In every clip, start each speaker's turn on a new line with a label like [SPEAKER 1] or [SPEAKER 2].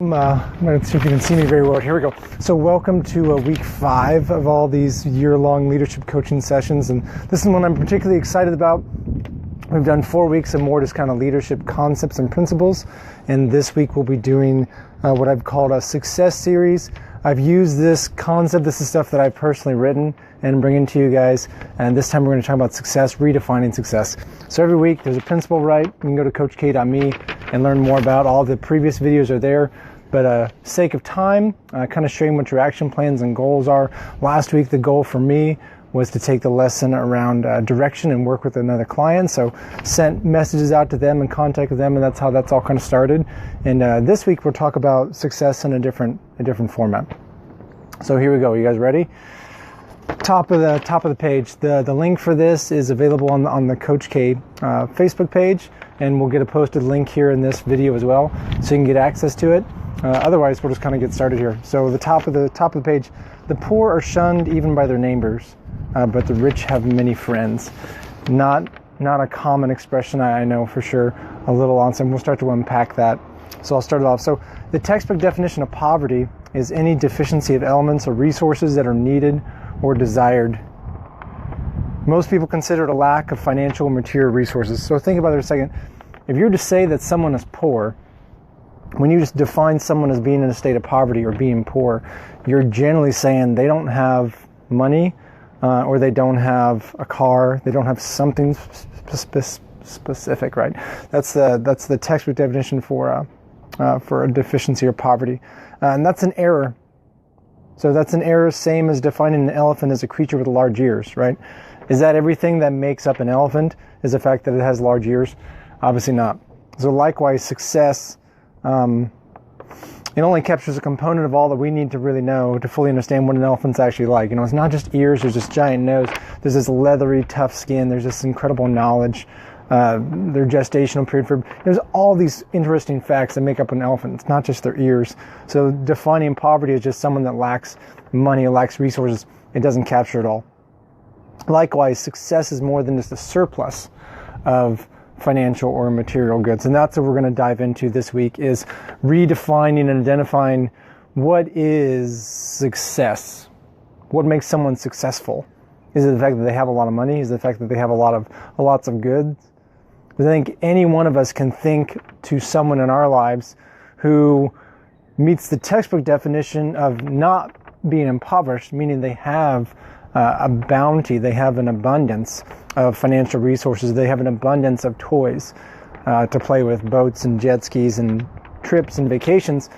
[SPEAKER 1] I'm going to see if you can see me very well. Here we go. So welcome to week 5 of all these year-long leadership coaching sessions. And this is one I'm particularly excited about. We've done 4 weeks of more just kind of leadership concepts and principles. And this week we'll be doing what I've called a success series. I've used this concept. This is stuff that I've personally written and bringing to you guys. And this time we're going to talk about success, redefining success. So every week there's a principle, right? You can go to coachk.me and learn more about all the previous videos are there. But sake of time, kind of showing what your action plans and goals are. Last week, the goal for me was to take the lesson around direction and work with another client. So sent messages out to them and contacted them, and that's how that's all kind of started. And this week, we'll talk about success in a different format. So here we go. You guys ready? Top of the page. The link for this is available on the Coach K Facebook page, and we'll get a posted link here in this video as well, so you can get access to it. Otherwise, we'll just kind of get started here. So the top of the page, the poor are shunned even by their neighbors, but the rich have many friends. Not a common expression, I know for sure. A little on some. We'll start to unpack that. So I'll start it off. So the textbook definition of poverty is any deficiency of elements or resources that are needed or desired. Most people consider it a lack of financial or material resources. So think about it for a second. If you're to say that someone is poor, when you just define someone as being in a state of poverty or being poor, you're generally saying they don't have money, or they don't have a car, they don't have something specific, right? That's the textbook definition for a deficiency or poverty, and that's an error. So that's an error, same as defining an elephant as a creature with large ears, right? Is that everything that makes up an elephant, is the fact that it has large ears? Obviously not. So likewise, success, it only captures a component of all that we need to really know to fully understand what an elephant's actually like. You know, it's not just ears, there's this giant nose, there's this leathery, tough skin, there's this incredible knowledge, their gestational period, there's all these interesting facts that make up an elephant. It's not just their ears. So defining poverty as just someone that lacks money or lacks resources, it doesn't capture it all. Likewise, success is more than just a surplus of financial or material goods. And that's what we're going to dive into this week, is redefining and identifying what is success. What makes someone successful? Is it the fact that they have a lot of money? Is it the fact that they have lots of goods? I think any one of us can think to someone in our lives who meets the textbook definition of not being impoverished, meaning they have a bounty, they have an abundance of financial resources, they have an abundance of toys to play with, boats and jet skis and trips and vacations,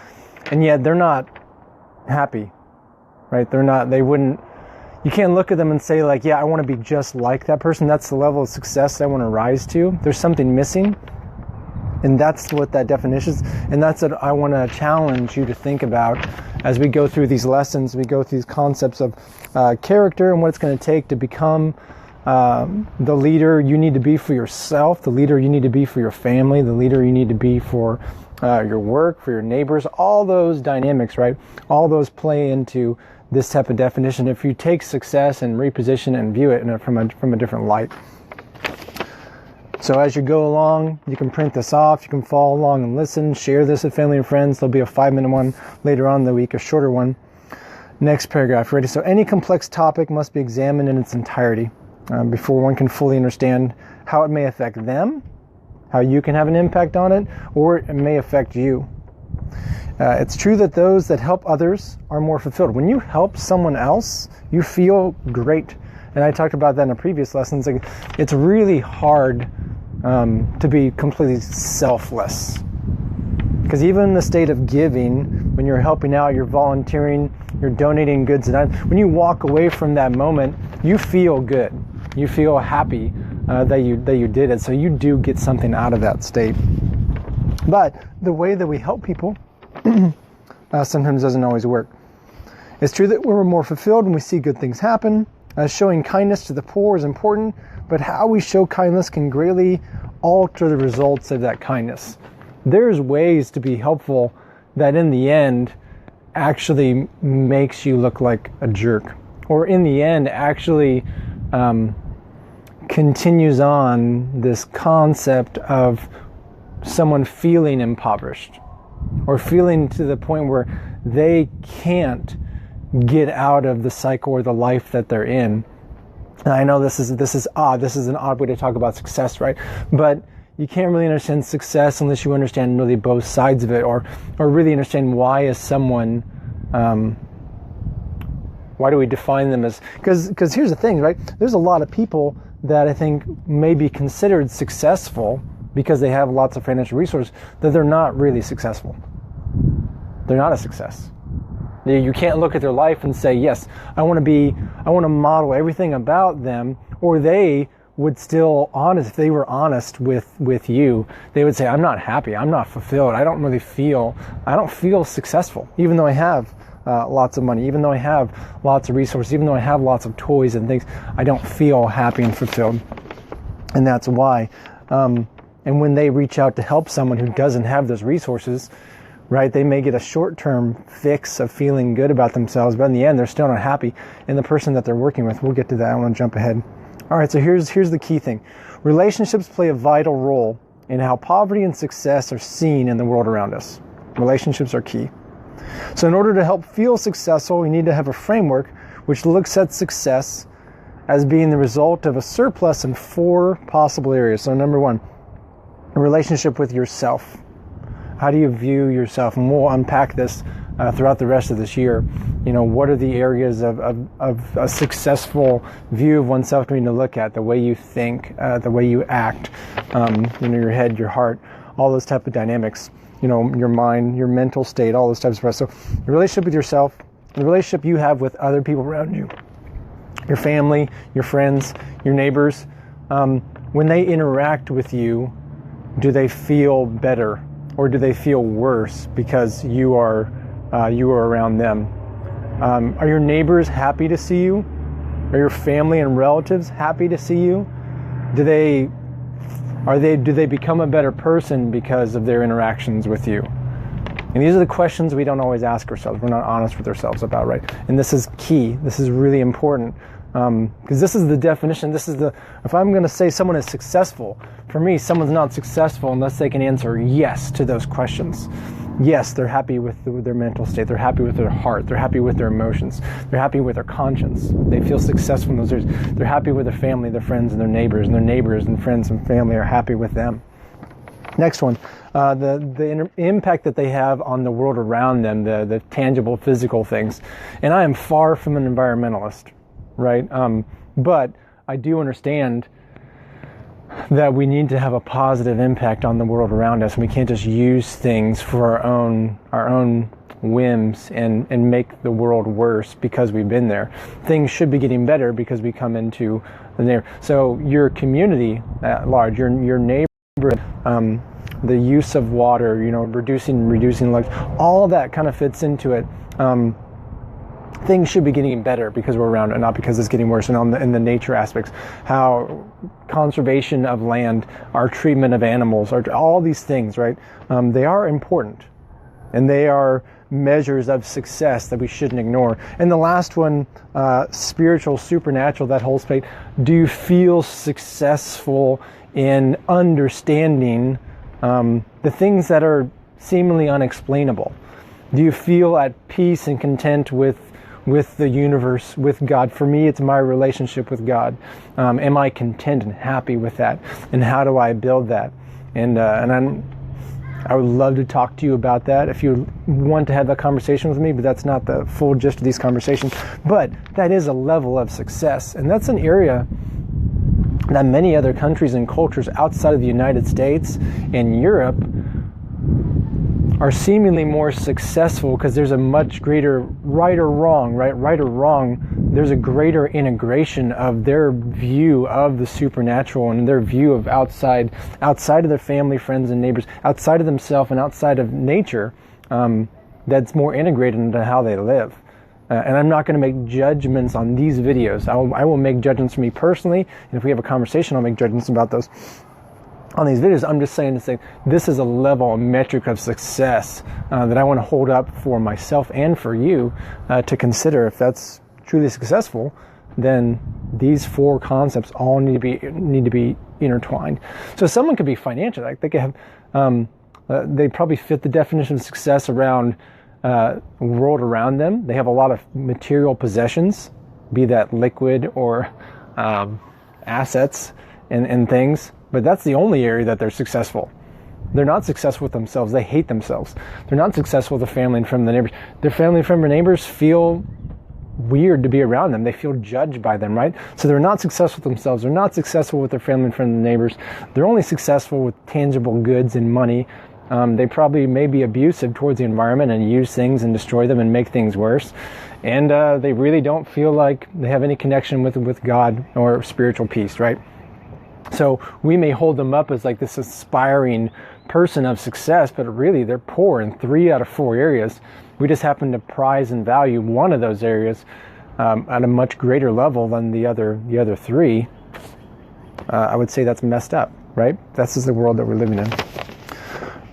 [SPEAKER 1] and yet they're not happy, right? You can't look at them and say like, yeah, I want to be just like that person. That's the level of success I want to rise to. There's something missing, and that's what that definition is, and that's what I want to challenge you to think about as we go through these lessons, we go through these concepts of character and what it's going to take to become the leader you need to be for yourself, the leader you need to be for your family, the leader you need to be for your work, for your neighbors. All those dynamics, right? All those play into this type of definition if you take success and reposition and view it from a different light. So as you go along, you can print this off, you can follow along and listen, share this with family and friends. There'll be a 5-minute one later on in the week, a shorter one. Next paragraph, ready? So any complex topic must be examined in its entirety before one can fully understand how it may affect them, how you can have an impact on it, or it may affect you. It's true that those that help others are more fulfilled. When you help someone else, you feel great. And I talked about that in a previous lesson. It's really hard to be completely selfless. Because even in the state of giving, when you're helping out, you're volunteering, you're donating goods, and when you walk away from that moment, you feel good. You feel happy that you did it. So you do get something out of that state. But the way that we help people sometimes doesn't always work. It's true that we're more fulfilled when we see good things happen. Showing kindness to the poor is important, but how we show kindness can greatly alter the results of that kindness. There's ways to be helpful that in the end actually makes you look like a jerk, or in the end actually continues on this concept of someone feeling impoverished. or feeling to the point where they can't get out of the cycle or the life that they're in. And I know this is odd. This is an odd way to talk about success, right? But you can't really understand success unless you understand really both sides of it, or really understand why is someone, why do we define them as, because here's the thing, right? There's a lot of people that I think may be considered successful because they have lots of financial resources, that they're not really successful. They're not a success. You can't look at their life and say, yes, I want to model everything about them, or they would still honest, if they were honest with you, they would say, I'm not happy, I'm not fulfilled, I don't feel successful, even though I have lots of money, even though I have lots of resources, even though I have lots of toys and things, I don't feel happy and fulfilled. And that's why. And when they reach out to help someone who doesn't have those resources, right, they may get a short-term fix of feeling good about themselves, but in the end, they're still not happy. And the person that they're working with, we'll get to that. I want to jump ahead. All right, so here's the key thing. Relationships play a vital role in how poverty and success are seen in the world around us. Relationships are key. So in order to help feel successful, we need to have a framework which looks at success as being the result of a surplus in 4 possible areas. So number 1, a relationship with yourself. How do you view yourself? And we'll unpack this throughout the rest of this year. You know, what are the areas of a successful view of oneself we need to look at? The way you think, the way you act, your head, your heart, all those type of dynamics. You know, your mind, your mental state, all those types of stuff. So the relationship with yourself, the relationship you have with other people around you, your family, your friends, your neighbors. When they interact with you, do they feel better or do they feel worse because you are around them? Are your neighbors happy to see you? Are your family and relatives happy to see you? Do they become a better person because of their interactions with you? And these are the questions we don't always ask ourselves. We're not honest with ourselves about, right? And this is key. This is really important. Because this is the definition. If I'm going to say someone is successful, for me, someone's not successful unless they can answer yes to those questions. Yes, they're happy with their mental state. They're happy with their heart. They're happy with their emotions. They're happy with their conscience. They feel successful in those areas. They're happy with their family, their friends, and their neighbors. And their neighbors and friends and family are happy with them. Next one, the impact that they have on the world around them, the tangible, physical things. And I am far from an environmentalist, right? But I do understand that we need to have a positive impact on the world around us. And we can't just use things for our own whims and make the world worse because we've been there. Things should be getting better because we come into the neighborhood. So your community at large, your neighborhood, the use of water, reducing leaks, all of that kind of fits into it. Things should be getting better because we're around it, not because it's getting worse. And in the nature aspects, how conservation of land, our treatment of animals, all these things, right? They are important, and they are measures of success that we shouldn't ignore. And the last one, spiritual, supernatural, that whole space. Do you feel successful in understanding the things that are seemingly unexplainable? Do you feel at peace and content with the universe, with God? For me, it's my relationship with God. Am I content and happy with that? And how do I build that? And I would love to talk to you about that if you want to have that conversation with me, but that's not the full gist of these conversations. But that is a level of success. And that's an area that many other countries and cultures outside of the United States and Europe are seemingly more successful because there's a much greater right or wrong, there's a greater integration of their view of the supernatural and their view of outside of their family, friends, and neighbors, outside of themselves and outside of nature, that's more integrated into how they live. And I'm not going to make judgments on these videos. I will make judgments for me personally, and if we have a conversation, I'll make judgments about those. On these videos, I'm just saying this is a level, a metric of success that I want to hold up for myself and for you to consider. If that's truly successful, then these 4 concepts all need to be intertwined. So someone could be financial, like they could have, They probably fit the definition of success around world around them. They have a lot of material possessions, be that liquid or assets and things, but that's the only area that they're successful. They're not successful with themselves. They hate themselves. They're not successful with their family and friends and neighbors. Their family and friends and neighbors feel weird to be around them. They feel judged by them, right? So they're not successful with themselves. They're not successful with their family and friends and neighbors. They're only successful with tangible goods and money. They probably may be abusive towards the environment and use things and destroy them and make things worse. And they really don't feel like they have any connection with God or spiritual peace, right? So we may hold them up as like this aspiring person of success, but really they're poor in 3 out of 4 areas. We just happen to prize and value one of those areas at a much greater level than the other 3. I would say that's messed up, right? This is the world that we're living in.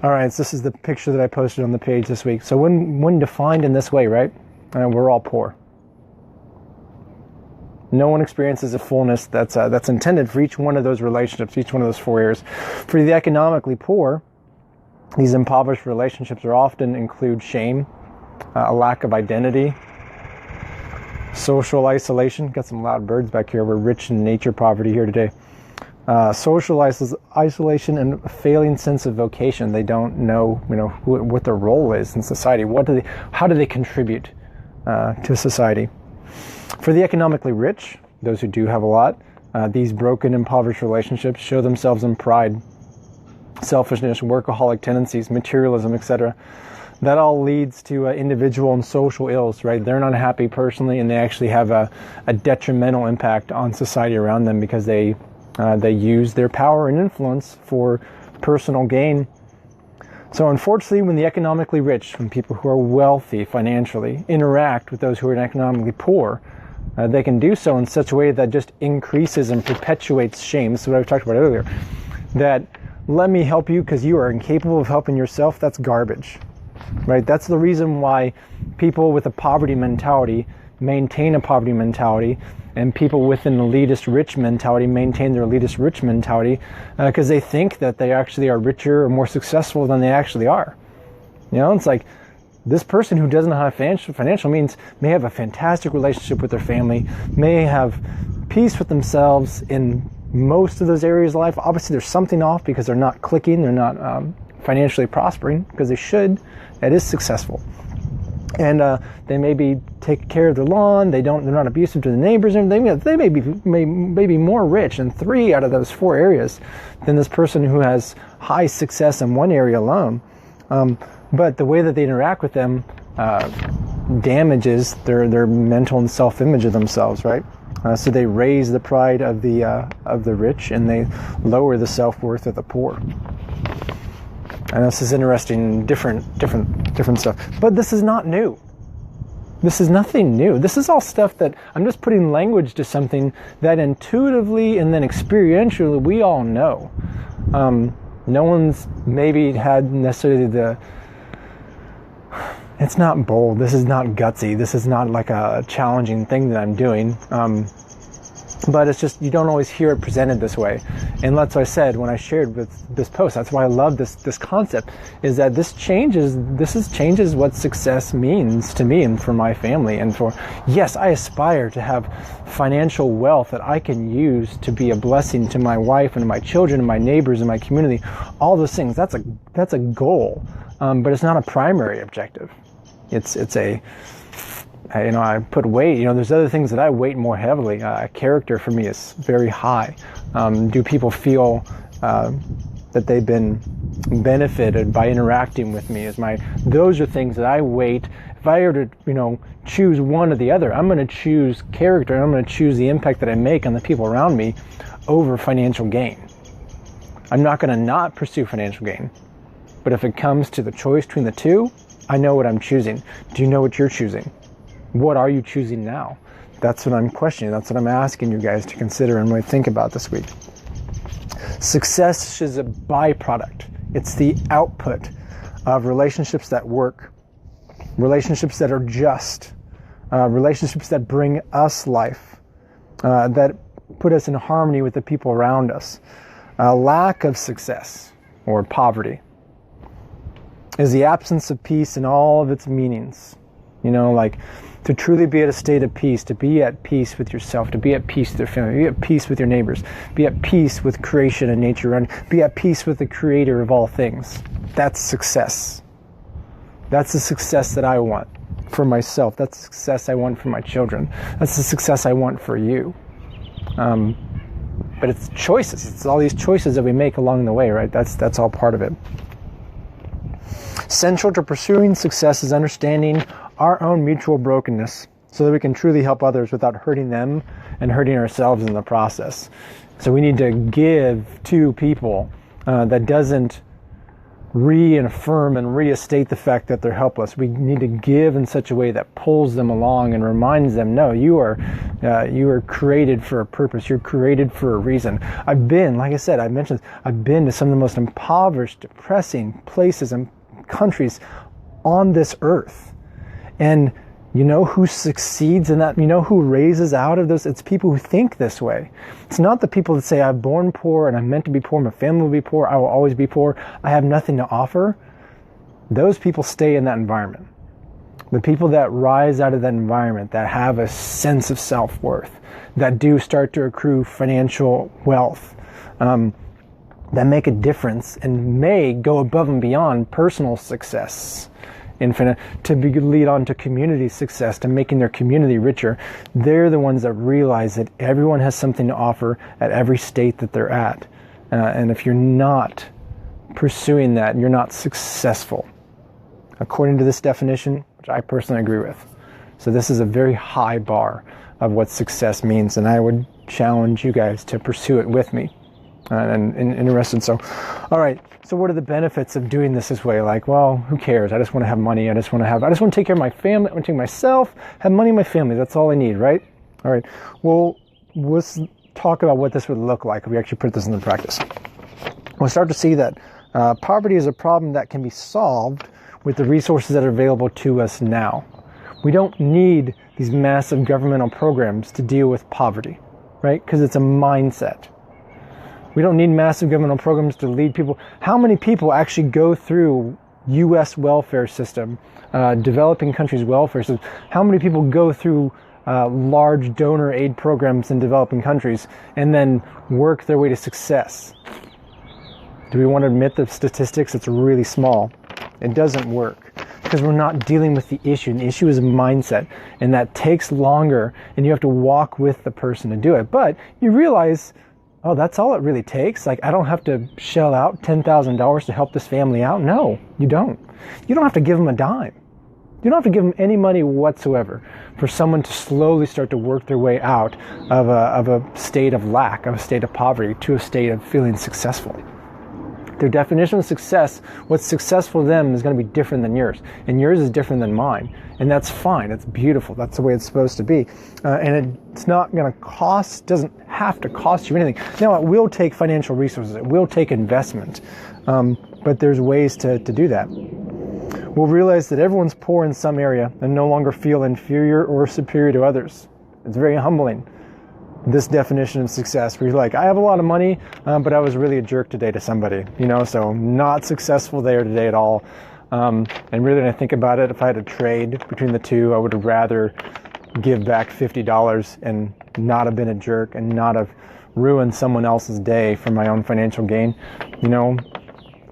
[SPEAKER 1] All right, so this is the picture that I posted on the page this week. So when defined in this way, right, we're all poor. No one experiences a fullness that's intended for each one of those relationships, each one of those 4 areas. For the economically poor, these impoverished relationships are often include shame, a lack of identity, social isolation. Got some loud birds back here. We're rich in nature poverty here today. Social isolation and a failing sense of vocation. They don't know, what their role is in society. How do they contribute to society? For the economically rich, those who do have a lot, these broken, impoverished relationships show themselves in pride, selfishness, workaholic tendencies, materialism, etc. That all leads to individual and social ills, right? They're not happy personally, and they actually have a detrimental impact on society around them because they use their power and influence for personal gain. So unfortunately, when the economically rich, when people who are wealthy financially interact with those who are economically poor, they can do so in such a way that just increases and perpetuates shame. This is what I talked about earlier. That let me help you because you are incapable of helping yourself. That's garbage, right? That's the reason why people with a poverty mentality maintain a poverty mentality, and people with an elitist rich mentality maintain their elitist rich mentality because they think that they actually are richer or more successful than they actually are. It's like this person who doesn't have financial means may have a fantastic relationship with their family, may have peace with themselves in most of those areas of life. Obviously, there's something off because they're not clicking, they're not financially prospering because they should. It is successful. And they may be taking care of their lawn. They're not abusive to the neighbors, and they may be more rich in 3 out of those 4 areas than this person who has high success in one area alone. But the way that they interact with them damages their mental and self-image of themselves, right? So they raise the pride of the rich, and they lower the self-worth of the poor. And this is interesting, different stuff. But this is not new. This is nothing new. This is all stuff that I'm just putting language to something that intuitively and then experientially we all know. No one's maybe had necessarily it's not bold. This is not gutsy. This is not like a challenging thing that I'm doing. But it's just, you don't always hear it presented this way. And that's what I said when I shared with this post. That's why I love this concept, is that this changes what success means to me and for my family. And yes, I aspire to have financial wealth that I can use to be a blessing to my wife and my children and my neighbors and my community. All those things, that's a goal. But it's not a primary objective. I put weight, there's other things that I weight more heavily. Character for me is very high. Do people feel that they've been benefited by interacting with me? Those are things that I weight. If I were to, choose one or the other, I'm going to choose character, and I'm going to choose the impact that I make on the people around me over financial gain. I'm not going to not pursue financial gain. But if it comes to the choice between the two, I know what I'm choosing. Do you know what you're choosing? What are you choosing now? That's what I'm questioning. That's what I'm asking you guys to consider and really think about this week. Success is a byproduct. It's the output of relationships that work, relationships that are just, relationships that bring us life, that put us in harmony with the people around us. A lack of success or poverty is the absence of peace in all of its meanings. You know, like to truly be at a state of peace, to be at peace with yourself, to be at peace with your family, be at peace with your neighbors, be at peace with creation and nature, and be at peace with the creator of all things. That's success. That's the success that I want for myself. That's the success I want for my children. That's the success I want for you. But it's choices. It's all these choices that we make along the way, right? That's all part of it. Central to pursuing success is understanding our own mutual brokenness so that we can truly help others without hurting them and hurting ourselves in the process. So we need to give to people that doesn't reaffirm and reinstate the fact that they're helpless. We need to give in such a way that pulls them along and reminds them, no, you are created for a purpose. You're created for a reason. I've been to some of the most impoverished, depressing places and countries on this earth. And you know who succeeds in that? You know who raises out of those? It's people who think this way. It's not the people that say, I'm born poor and I'm meant to be poor, my family will be poor, I will always be poor, I have nothing to offer. Those people stay in that environment. The people that rise out of that environment, that have a sense of self-worth, that do start to accrue financial wealth, that make a difference and may go above and beyond personal success to lead on to community success, to making their community richer. They're the ones that realize that everyone has something to offer at every state that they're at. And if you're not pursuing that, you're not successful, according to this definition, which I personally agree with. So this is a very high bar of what success means, and I would challenge you guys to pursue it with me. And interested. So, all right. So what are the benefits of doing this way? Like, well, who cares? I just want to have money. I just want to take care of my family. I want to take myself, have money in my family. That's all I need, right? All right. Well, let's talk about what this would look like if we actually put this into practice. We'll start to see that poverty is a problem that can be solved with the resources that are available to us now. We don't need these massive governmental programs to deal with poverty, right? Because it's a mindset. We don't need massive governmental programs to lead people. How many people actually go through U.S. welfare system, developing countries' welfare system? How many people go through large donor aid programs in developing countries and then work their way to success? Do we want to admit the statistics? It's really small. It doesn't work because we're not dealing with the issue. And the issue is mindset, and that takes longer, and you have to walk with the person to do it. But you realize, oh, that's all it really takes? Like, I don't have to shell out $10,000 to help this family out? No, you don't. You don't have to give them a dime. You don't have to give them any money whatsoever for someone to slowly start to work their way out of a state of lack, of a state of poverty, to a state of feeling successful. Their definition of success, what's successful to them is going to be different than yours. And yours is different than mine. And that's fine. It's beautiful. That's the way it's supposed to be. And it's not going to doesn't have to cost you anything. Now, it will take financial resources. It will take investment. But there's ways to do that. We'll realize that everyone's poor in some area and no longer feel inferior or superior to others. It's very humbling. This definition of success, where you're like, I have a lot of money, but I was really a jerk today to somebody, so not successful there today at all. And really, when I think about it, if I had to trade between the two, I would rather give back $50 and not have been a jerk and not have ruined someone else's day for my own financial gain.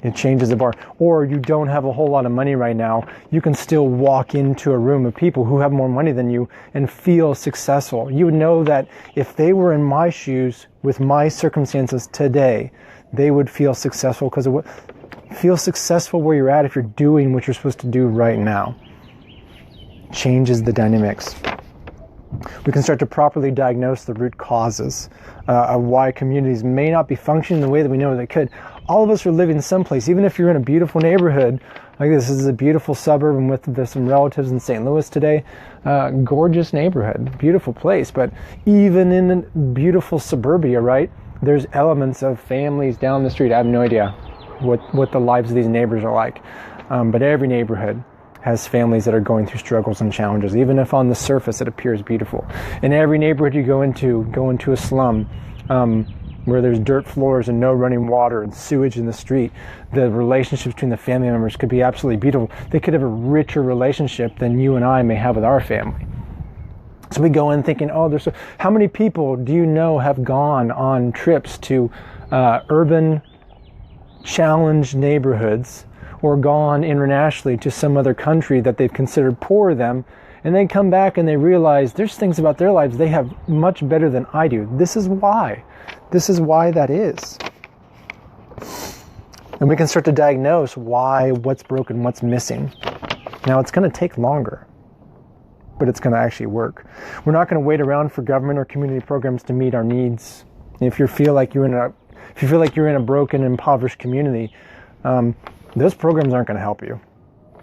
[SPEAKER 1] It changes the bar. Or you don't have a whole lot of money right now. You can still walk into a room of people who have more money than you and feel successful. You would know that if they were in my shoes with my circumstances today, they would feel successful, because feel successful where you're at if you're doing what you're supposed to do right now. Changes the dynamics. We can start to properly diagnose the root causes of why communities may not be functioning the way that we know they could. All of us are living someplace, even if you're in a beautiful neighborhood. Like, this is a beautiful suburb, and there's some relatives in St. Louis today. Gorgeous neighborhood, beautiful place. But even in beautiful suburbia, right, there's elements of families down the street. I have no idea what the lives of these neighbors are like. But every neighborhood has families that are going through struggles and challenges, even if on the surface it appears beautiful. In every neighborhood you go into a slum, where there's dirt floors and no running water and sewage in the street, the relationships between the family members could be absolutely beautiful. They could have a richer relationship than you and I may have with our family. So we go in thinking, how many people do you know have gone on trips to urban challenged neighborhoods or gone internationally to some other country that they've considered poor to them, and they come back and they realize there's things about their lives they have much better than I do. This is why. This is why that is. And we can start to diagnose what's broken, what's missing. Now, it's going to take longer, but it's going to actually work. We're not going to wait around for government or community programs to meet our needs. If you feel like you're in a broken, impoverished community, those programs aren't going to help you.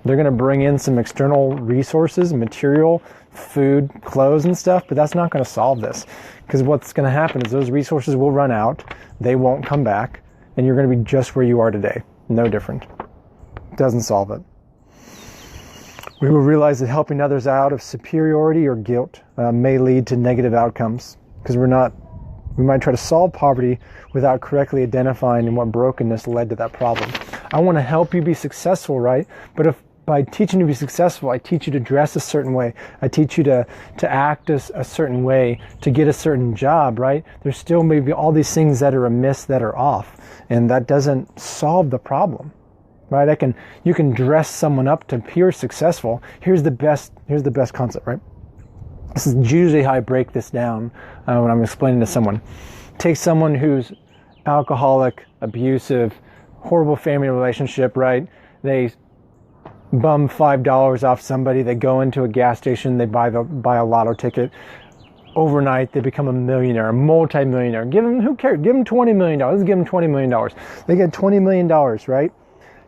[SPEAKER 1] They're going to bring in some external resources, material, food, clothes, and stuff, but that's not going to solve this. Because what's going to happen is those resources will run out, they won't come back, and you're going to be just where you are today. No different. Doesn't solve it. We will realize that helping others out of superiority or guilt may lead to negative outcomes, because we might try to solve poverty without correctly identifying what brokenness led to that problem. I want to help you be successful, right? But if by teaching you to be successful, I teach you to dress a certain way, I teach you to act a certain way, to get a certain job, right? There's still maybe all these things that are amiss, that are off, and that doesn't solve the problem, right? You can dress someone up to appear successful. Here's the best concept, right? This is usually how I break this down when I'm explaining to someone. Take someone who's alcoholic, abusive, horrible family relationship, right? They bum $5 off somebody, they go into a gas station, they buy a lotto ticket. Overnight, they become a millionaire, a multi-millionaire. Who cares? Give them $20 million. Let's give them $20 million. They get $20 million, right?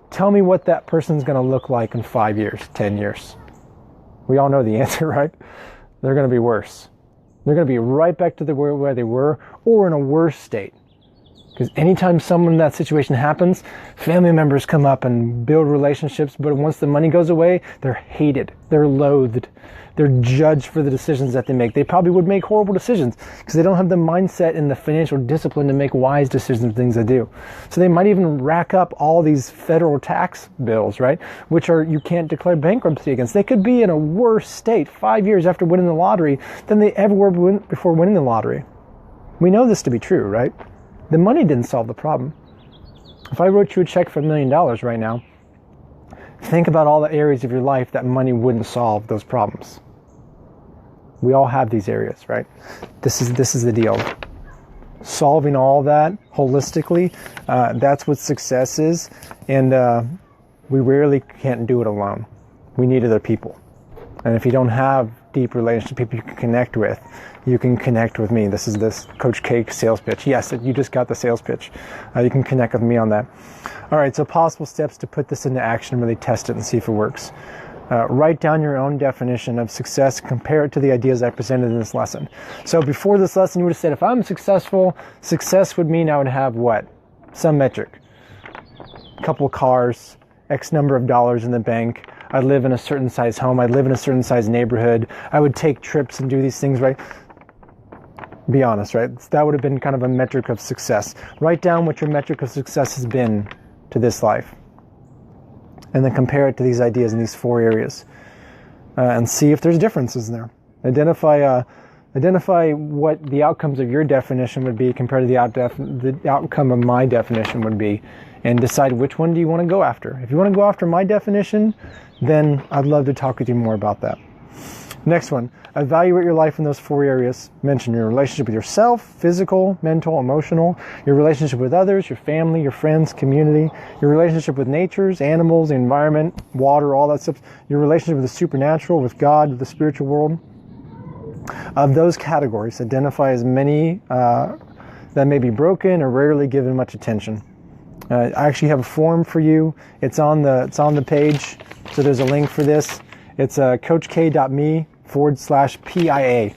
[SPEAKER 1] Tell me what that person's going to look like in 5 years, 10 years. We all know the answer, right? They're going to be worse. They're going to be right back to where they were, or in a worse state. Because anytime someone in that situation happens, family members come up and build relationships, but once the money goes away, they're hated, they're loathed, they're judged for the decisions that they make. They probably would make horrible decisions because they don't have the mindset and the financial discipline to make wise decisions of things they do. So they might even rack up all these federal tax bills, right? Which you can't declare bankruptcy against. They could be in a worse state 5 years after winning the lottery than they ever were before winning the lottery. We know this to be true, right? The money didn't solve the problem. If I wrote you a check for $1 million right now, think about all the areas of your life that money wouldn't solve those problems. We all have these areas, right? This is the deal. Solving all that holistically, that's what success is. And we rarely can't do it alone. We need other people. And if you don't have deep relationships, people you can connect with, you can connect with me. This is this Coach K sales pitch. Yes, you just got the sales pitch. You can connect with me on that. All right, so possible steps to put this into action, really test it and see if it works. Write down your own definition of success, compare it to the ideas I presented in this lesson. So before this lesson, you would have said, if I'm successful, success would mean I would have what? Some metric. A couple of cars, X number of dollars in the bank. I live in a certain size home. I live in a certain size neighborhood. I would take trips and do these things, right? Be honest, right? That would have been kind of a metric of success. Write down what your metric of success has been to this life. And then compare it to these ideas in these 4 areas. And see if there's differences in there. Identify what the outcomes of your definition would be compared to the outcome of my definition would be. And decide which one do you want to go after. If you want to go after my definition, then I'd love to talk with you more about that. Next one, evaluate your life in those 4 areas. Mention your relationship with yourself, physical, mental, emotional, your relationship with others, your family, your friends, community, your relationship with natures, animals, the environment, water, all that stuff, your relationship with the supernatural, with God, with the spiritual world. Of those categories, identify as many that may be broken or rarely given much attention. I actually have a form for you. It's on the page, so there's a link for this. It's coachk.me/PIA.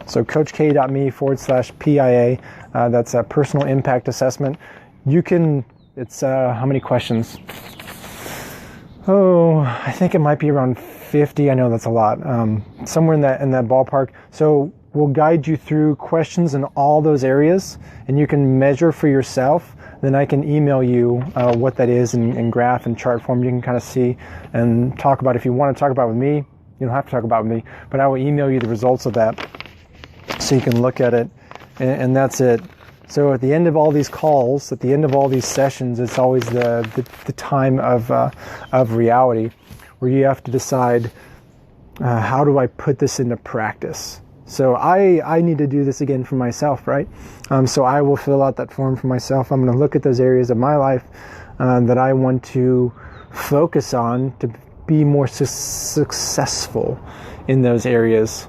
[SPEAKER 1] So coachk.me/PIA. That's a personal impact assessment. It's how many questions? I think it might be around 50. I know that's a lot. Somewhere in that ballpark. So will guide you through questions in all those areas, and you can measure for yourself, then I can email you what that is in graph and chart form. You can kind of see and talk about it. If you want to talk about it with me, you don't have to talk about it with me, but I will email you the results of that so you can look at it, and that's it. So at the end of all these calls, at the end of all these sessions, it's always the time of reality, where you have to decide, how do I put this into practice? So I need to do this again for myself, right? So I will fill out that form for myself. I'm going to look at those areas of my life that I want to focus on to be more successful in those areas.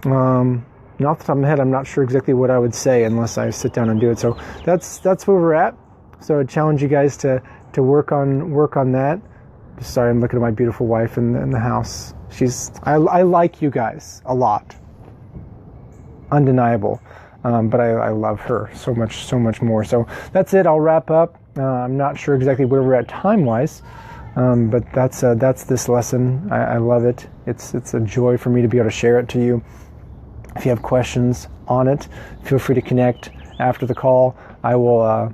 [SPEAKER 1] Off the top of my head, I'm not sure exactly what I would say unless I sit down and do it. So that's where we're at. So I challenge you guys to work on that. Sorry, I'm looking at my beautiful wife in the house. I like you guys a lot. Undeniable. But I love her so much more. So that's it. I'll wrap up. I'm not sure exactly where we're at time-wise, but that's this lesson. I love it. It's a joy for me to be able to share it to you. If you have questions on it, feel free to connect after the call. I will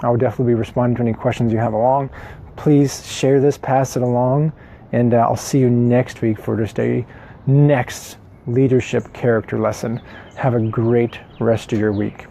[SPEAKER 1] definitely be responding to any questions you have along. Please share this, pass it along, and I'll see you next week for just a next leadership character lesson. Have a great rest of your week.